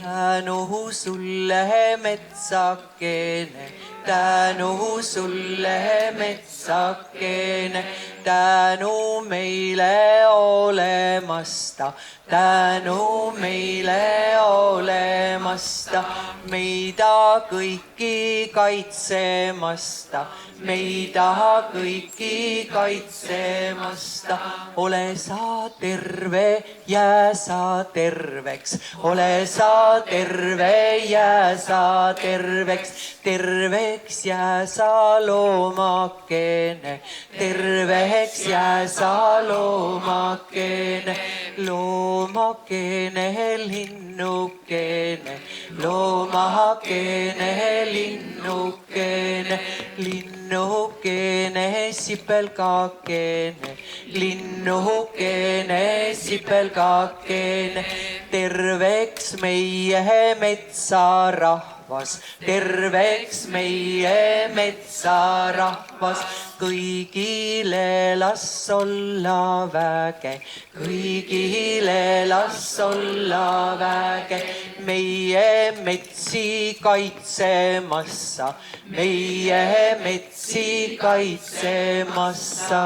tänu sulle, metsakene, tänu sulle, metsakene, tänu meile olemasta, tänu meile olemasta, meida kõiki kaitsemasta, meida kõiki kaitsemasta. ole sa terve, jää sa terveks, ole sa terve, jää sa terveks, terveks jää sa loomakene, terveks jää sa loomakene, loomakene, linnukene, loomakene, linnukene, linnukene, sipelgakene, linnukene, sipelgakene, terveks meie metsarahvas, terveks meie metsarahvas, kõigile las olla väge, kõigile las olla väge, meie metsi kaitsemassa, meie metsi kaitsemassa.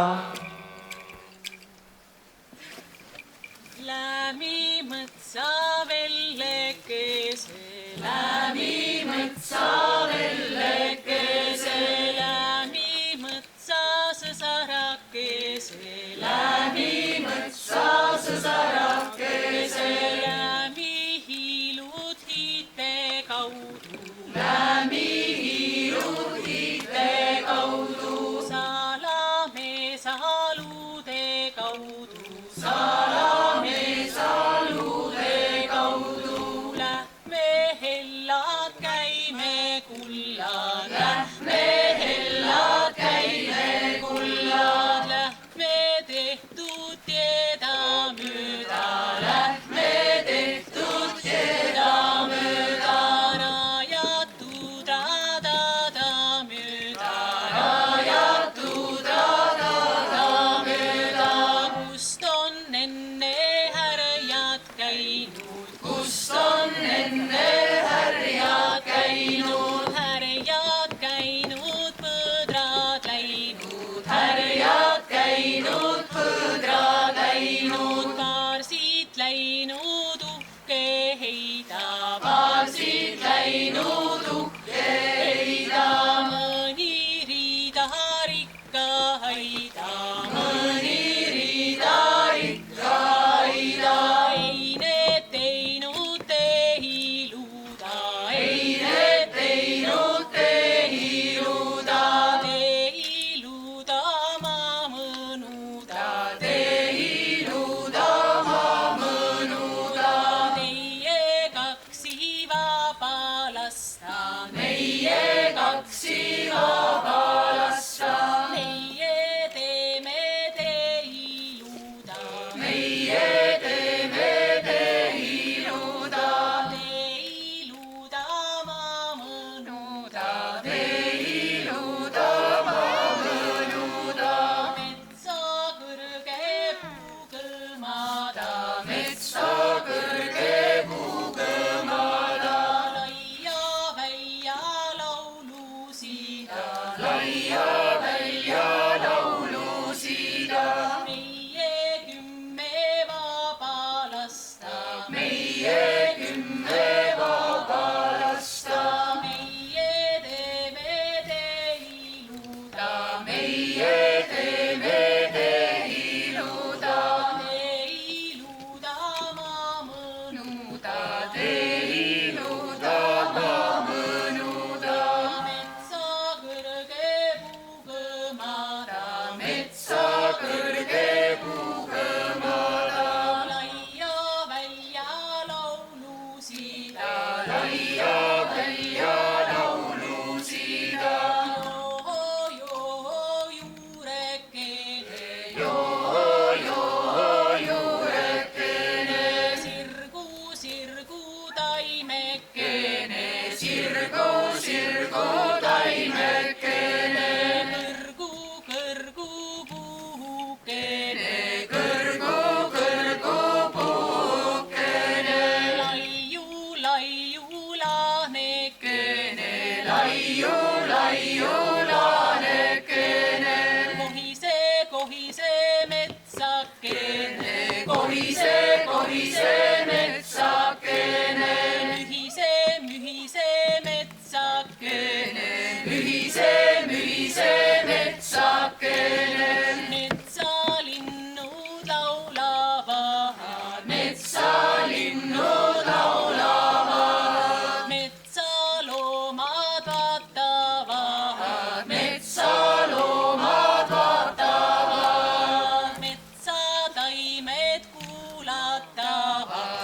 Lämi mõtsa vellekese, lämi mõtsa vellekese, lämi mõtsa sõsarakese, lämi mõtsa sõsarakese, lämi hiilud hiite kaudu, lämi hiilud hiite kaudu, salame salude kaudu, salame salude kaudu, lähme hellad käime kullad, lähme hellad käime kullad, lähme tehtud teeda mööda, lähme tehtud teeda mööda, rajatud radada mööda, rajatud radada mööda, kust on enne härjad käinud, kust on enne härjad käinud, härjad käinud, põdrad läinud, härjad käinud, põdrad läinud, kaarsid läinud, uhke heida, kaarsid läinud, uhke heida, mõni riida rikka haida, mõni riida rikka haida, eine teinud tehiluda, eine teinud tehiluda, tehiluda ma mõnuda, tehiluda ma mõnuda, teie kaksi vaba lasta, meie kaksi vaba lasta, meie teeme tehiluda, meie teeme tehiluda, tehiluda ma mõnuda, tehiluda ma mõnuda, metsa kõrge puu kõrmada, metsa kõrge puu kõrmada, laia välja laulusida, laia välja laulusida, meie 10 vaba lasta, meie 10 vaba lasta, meie teeme tehiluda, meie teeme tehiluda, tehiluda ma mõnuda, tehiluda ma mõnuda, metsa kõrge puu kõmada, metsa kõrge puu kõmada, laia välja laulusida, laia välja laulusida, joo juurekene, joo juurekene, sirg sirgu taimekene. kõrgu, kõrgu puukene. Kõrgu puukene. laiu, laiu laanekene. Laiu laanekene. kohise, kohise metsakene. Kohise metsakene. mühise, mühise metsakene. Mühise metsakene. metsalinnud laulavad. Metsalinnud laulavad. metsaloomad vaatavad. Metsaloomad vaatavad. metsataimed kuulatavad.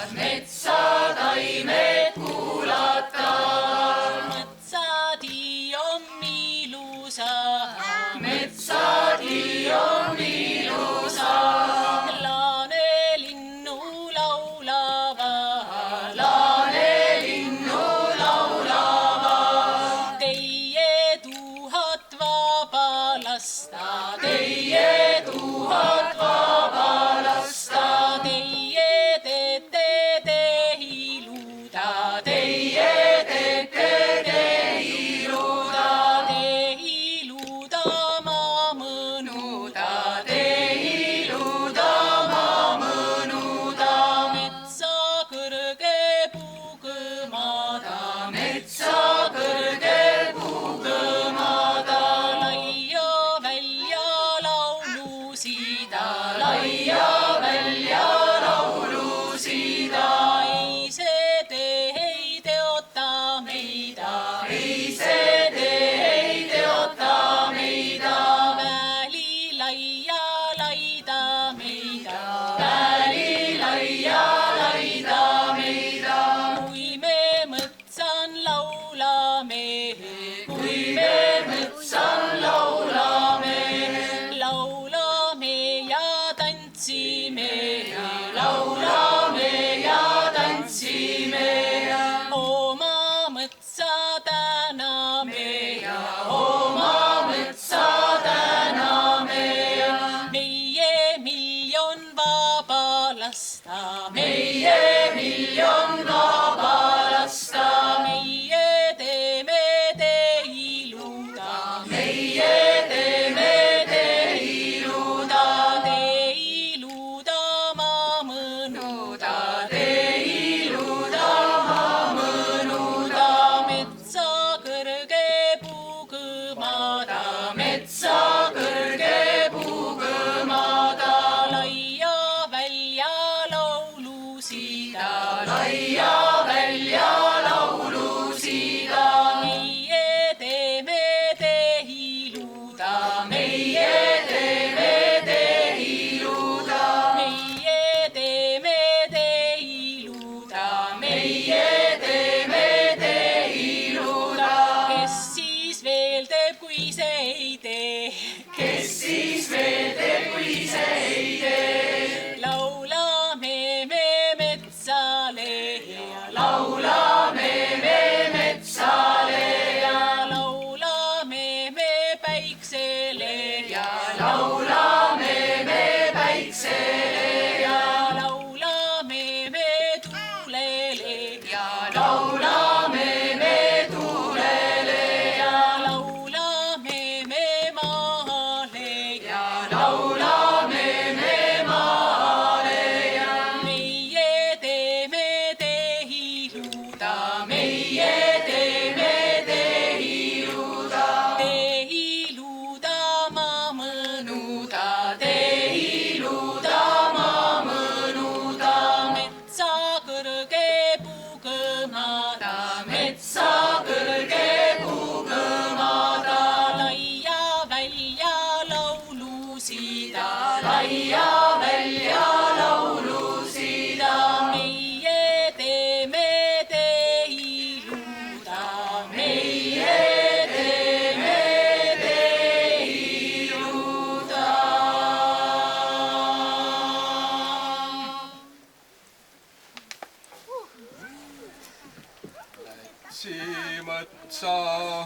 Lätsi mõtsa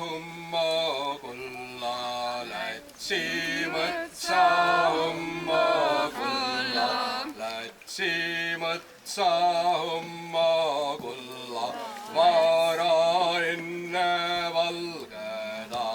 humma kulla, Lätsi mõtsa humma kulla, Lätsi mõtsa humma kulla, vaara enne valgeda.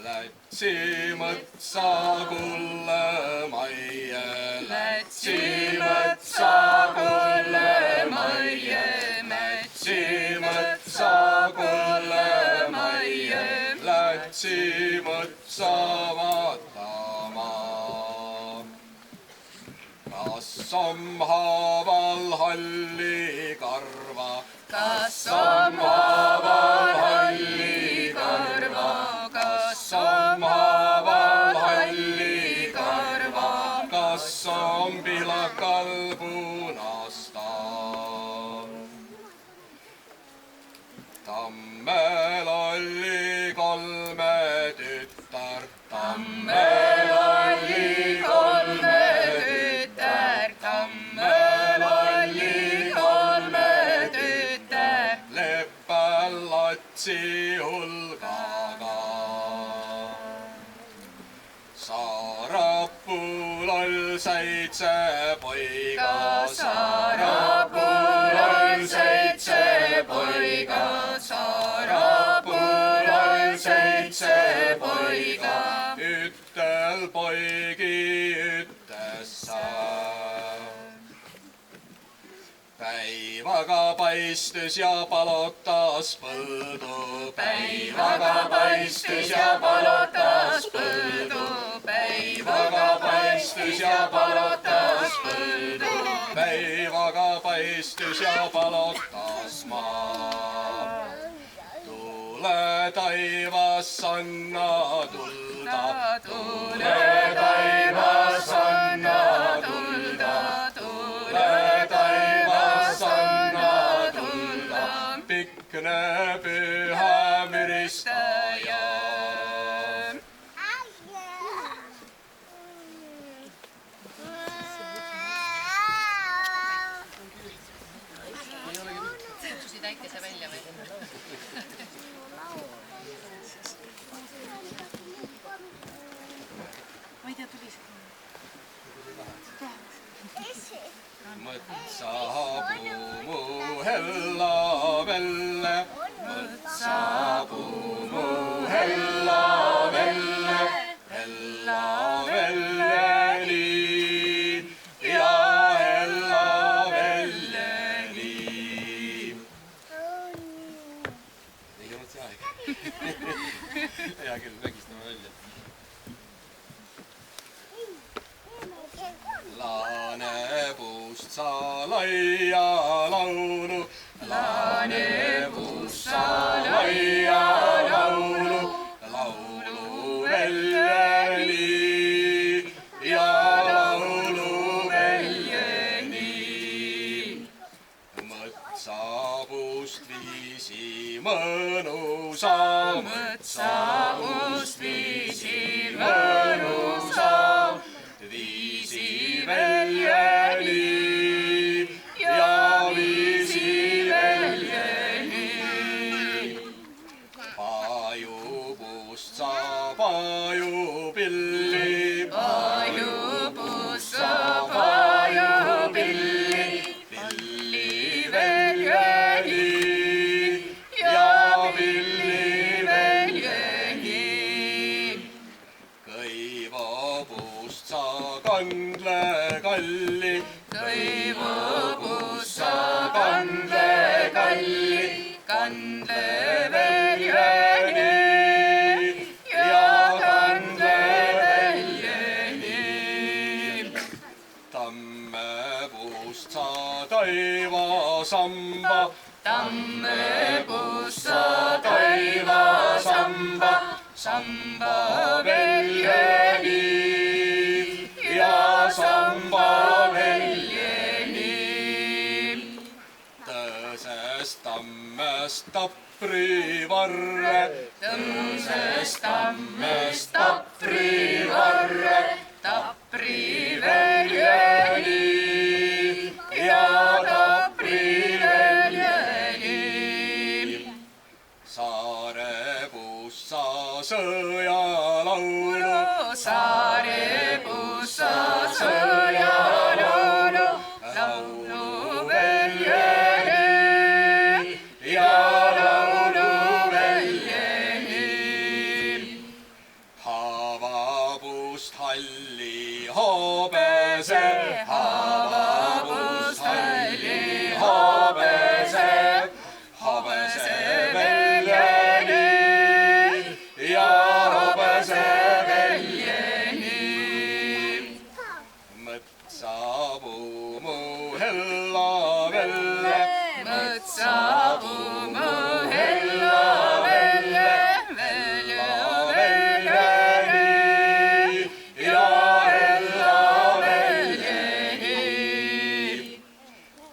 Lätsi mõtsa kulle maie, Lätsi mõtsa kulle maie, Lätsi mõtsa kulle maie, Lätsi mõtsa vaatama. Kas on haaval halli karva, kas on haaval halli karva, kas on haaval halli karva, kas on pilakal punasta. Tammel oli 3 tütar, Tammel oli 3 tütar, Tammel oli 3 tütar, Leppal latsi hulgaga. Saarapul ol 7 poiga, Saarapul ol 7 poiga, Saarapul ol 7 poiga, ütel poigi ütes sa. Päivaga paistis ja palotas põldu, päivaga paistis ja palotas põldu, päivaga paistis ja palotas põldu, päivaga paistis ja palotas maa. Tule taivas, anna tulda, tule taivas, anna tulda, tule taivas, anna tulda, pikne püha müristaja. Päikese välja või? Ma ei tea, tuli see. Mõtsa pumu hella velle, mõtsa pumu hella velle, hella velleni ja hella velleni. Ei olnud see aeg. Hea küll, vägistame välja. Laanepuust sa laia laulu, laanepuust sa laia laulu, laulu väljeni ja laulu väljeni. Mõtsapuust viisi mõnusa, mõtsapuust viisi mõnusa, viisi väljeni ja viisi väljeni. Pajupuust sa pajupilli, pajupuust sa pajupilli, pilli väljeni ja pilli väljeni. Kõivapuust sa kandle kalli, kõivapuust sa kandle kalli, kandle väljeni ja kandle väljeni. Tammepuust sa taivasamba, tammepuust sa taivasamba, samba väljeni ja samba väljeni. Tõsest tammest tapri varre, tõsest tammest tapri varre, tapri väljeni ja tapri väljeni. sõjalaulu, Saarepussa sõjalaulu, laulu veel jäi ja laulu veel jäi. Haavapust halli hobese, haavapust halli hobese, hobese veel jäi ja hobese veel jäi. Mõtsapumu hella velle, mõtsapumu hella velle, välja veel jäi ja hella veel jäi.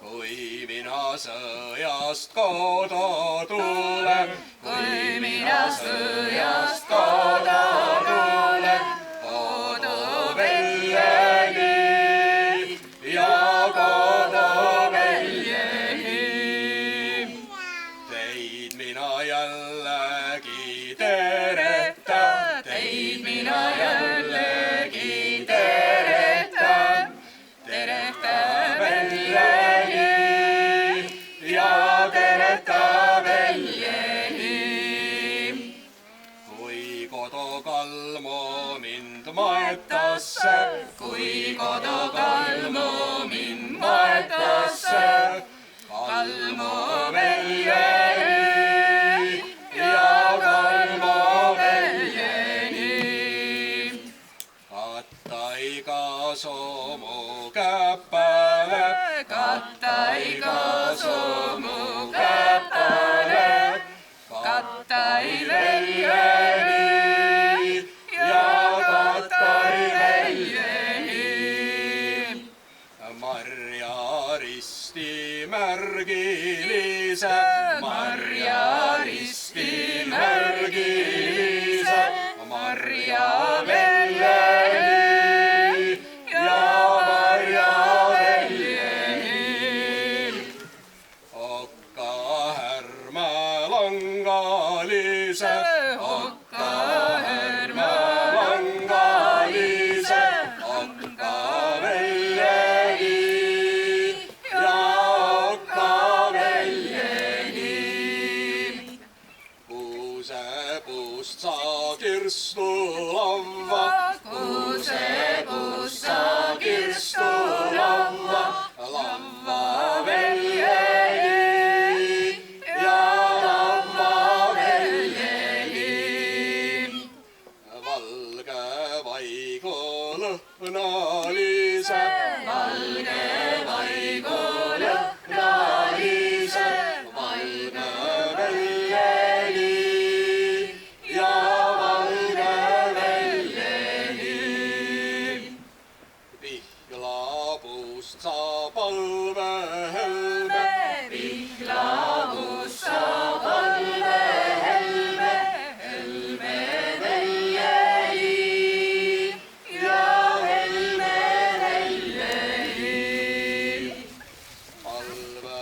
Kui mina sõjast kodu tulen, kui mina sõjast kodu tulen, kodu veel jäi ja kodu veel jäi. Teid mina jällegi teretan, teid mina jällegi teretan, tereta veel jäi ja tereta veel jäi. Kui kodukalmu mind maetasse, kui kodukalmu mind maetasse, kalmu veel jäi ja kalmu veel jäi. Katta ei kasu mu käpale, katta ei kasu mu käpale, katta ei veel jäi ja katta ei veel jäi. Marja risti märgilise, Marja risti märgilise, Marja veel jäi ja Marja veel jäi. Okka härma langalise, okka härma langalise, okka veel jäi ja okka veel jäi. Kuusepuust sa kirstu lavva, kuusepuust sa kirstu lavva, lavva veel jäi ja lavva veel jäi. Valge vaigu lõhnalise, valge vaigu lõhnalise, valge veel jäi ja valge veel jäi. Pihlapuust sa palvehelme, pihlapuust sa palvehelme, helme veel jäi ja helme veel jäi. Palve